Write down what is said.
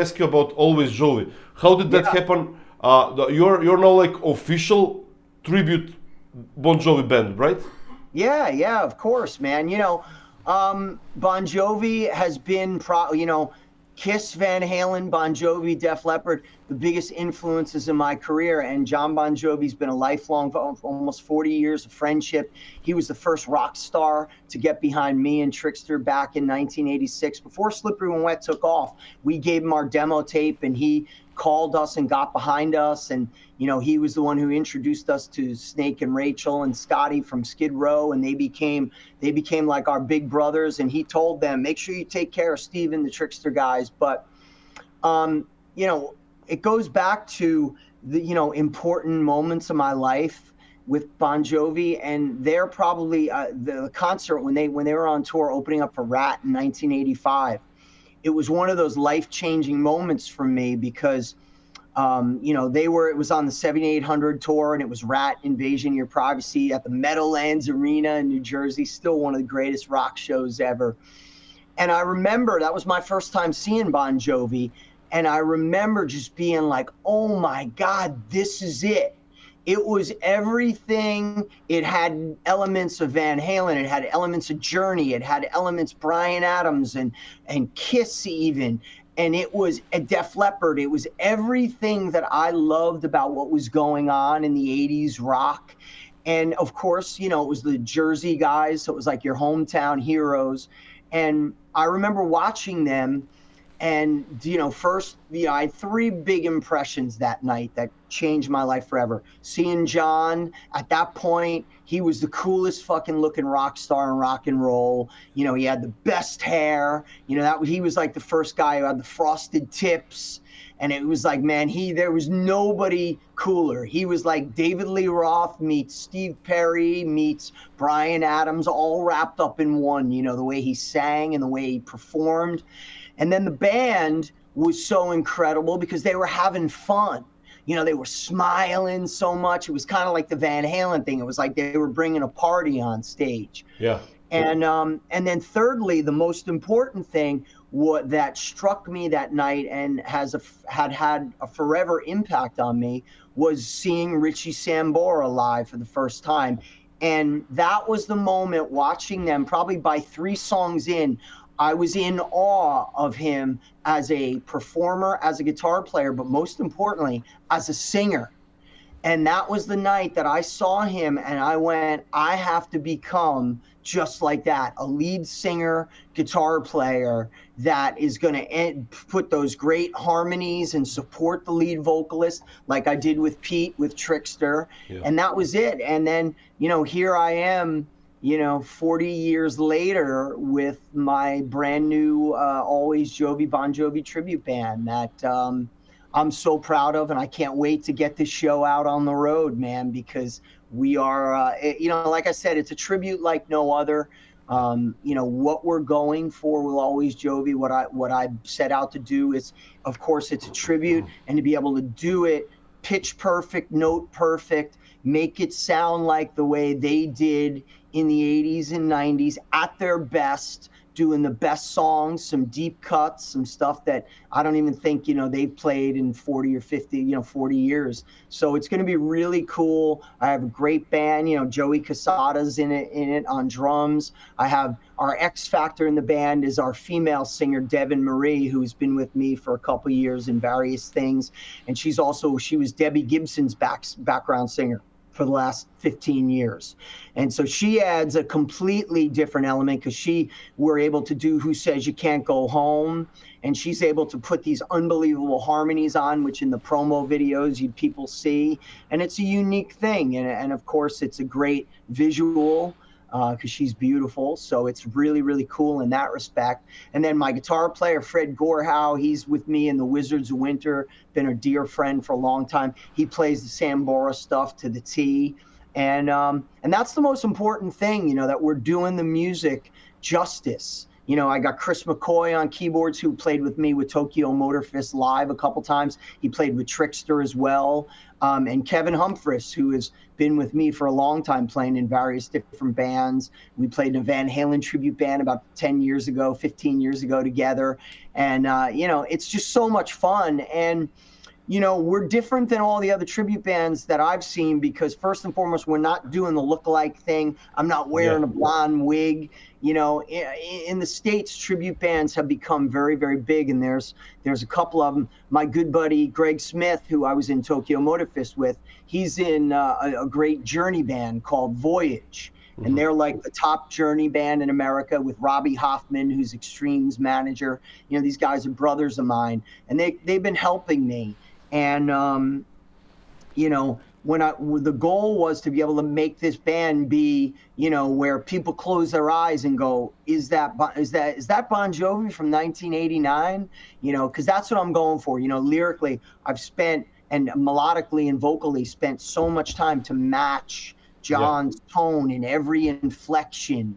ask you about Always Jovi. How did that Yeah, happen? You're now like official tribute Bon Jovi band, right? yeah, of course, man. Bon Jovi has been Kiss, Van Halen, Bon Jovi, Def Leppard, the biggest influences in my career. And John Bon Jovi's been a lifelong, almost 40 years of friendship. He was the first rock star to get behind me and Trickster back in 1986. Before Slippery When Wet took off, we gave him our demo tape and he called us and got behind us. And he was the one who introduced us to Snake and Rachel and Scotty from Skid Row, and they became like our big brothers. And he told them, make sure you take care of Steve and the Trickster guys. But um, you know, it goes back to the important moments of my life with Bon Jovi, and they're probably the concert when they were on tour opening up for Rat in 1985. It was one of those life changing moments for me because it was on the 7800 tour and it was Rat Invasion of Your Privacy at the Meadowlands Arena in New Jersey, still one of the greatest rock shows ever. And I remember that was my first time seeing Bon Jovi. And I remember just being like, oh my God, this is it. It was everything. It had elements of Van Halen. It had elements of Journey. It had elements Brian Adams and Kiss even. And it was a Def Leppard. It was everything that I loved about what was going on in the 80s rock. And of course, it was the Jersey guys. So it was like your hometown heroes. And I remember watching them and first, I had three big impressions that night that changed my life forever. Seeing John at that point, he was the coolest fucking looking rock star in rock and roll. He had the best hair. That he was like the first guy who had the frosted tips. And it was like, man, there was nobody cooler. He was like David Lee Roth meets Steve Perry meets Brian Adams, all wrapped up in one. The way he sang and the way he performed. And then the band was so incredible because they were having fun. They were smiling so much. It was kind of like the Van Halen thing. It was like they were bringing a party on stage. Yeah. And then thirdly, the most important thing that struck me that night and had a forever impact on me was seeing Richie Sambora live for the first time. And that was the moment watching them, probably by three songs in, I was in awe of him as a performer, as a guitar player, but most importantly, as a singer. And that was the night that I saw him and I went, I have to become just like that, a lead singer, guitar player that is going to put those great harmonies and support the lead vocalist like I did with Pete, with Trickster. Yeah. And that was it. And then, here I am, 40 years later with my brand new Always Jovi Bon Jovi tribute band that I'm so proud of, and I can't wait to get this show out on the road, man, because we are, like I said, it's a tribute like no other. What we're going for will Always Jovi. What I set out to do is, of course, it's a tribute, and to be able to do it pitch perfect, note perfect, make it sound like the way they did in the 80s and 90s at their best, doing the best songs, some deep cuts, some stuff that I don't even think, they've played in 40 or 50, 40 years. So it's going to be really cool. I have a great band, Joey Casada's in it on drums. I have our X factor in the band is our female singer, Devin Marie, who's been with me for a couple of years in various things. And she was Debbie Gibson's background singer for the last 15 years. And so she adds a completely different element because we're able to do Who Says You Can't Go Home. And she's able to put these unbelievable harmonies on, which in the promo videos people see. And it's a unique thing. And of course, it's a great visual because she's beautiful. So it's really, really cool in that respect. And then my guitar player, Fred Gorhow, he's with me in the Wizards of Winter, been a dear friend for a long time. He plays the Sambora stuff to the T. And that's the most important thing, that we're doing the music justice. You know, I got Chris McCoy on keyboards, who played with me with Tokyo Motor Fist live a couple times. He played with Trickster as well. And Kevin Humphries, who has been with me for a long time, playing in various different bands. We played in a Van Halen tribute band about 10 years ago, 15 years ago together. And, you know, it's just so much fun. And, you know, we're different than all the other tribute bands that I've seen, because first and foremost, we're not doing the look-alike thing. I'm not Yeah. wearing a blonde wig. You know, in the States, tribute bands have become very, very big, and there's a couple of them. My good buddy Greg Smith, who I was in Tokyo Motor Fist with, he's in a great Journey band called Voyage. And they're like the top Journey band in America, with Robbie Hoffman, who's Extreme's manager. You know, these guys are brothers of mine, and they've been helping me. And you know, the goal was to be able to make this band be, you know, where people close their eyes and go, is that Bon Jovi from 1989? You know, because that's what I'm going for. You know, lyrically, I've spent, and melodically and vocally spent so much time to match Yeah. John's tone in every inflection.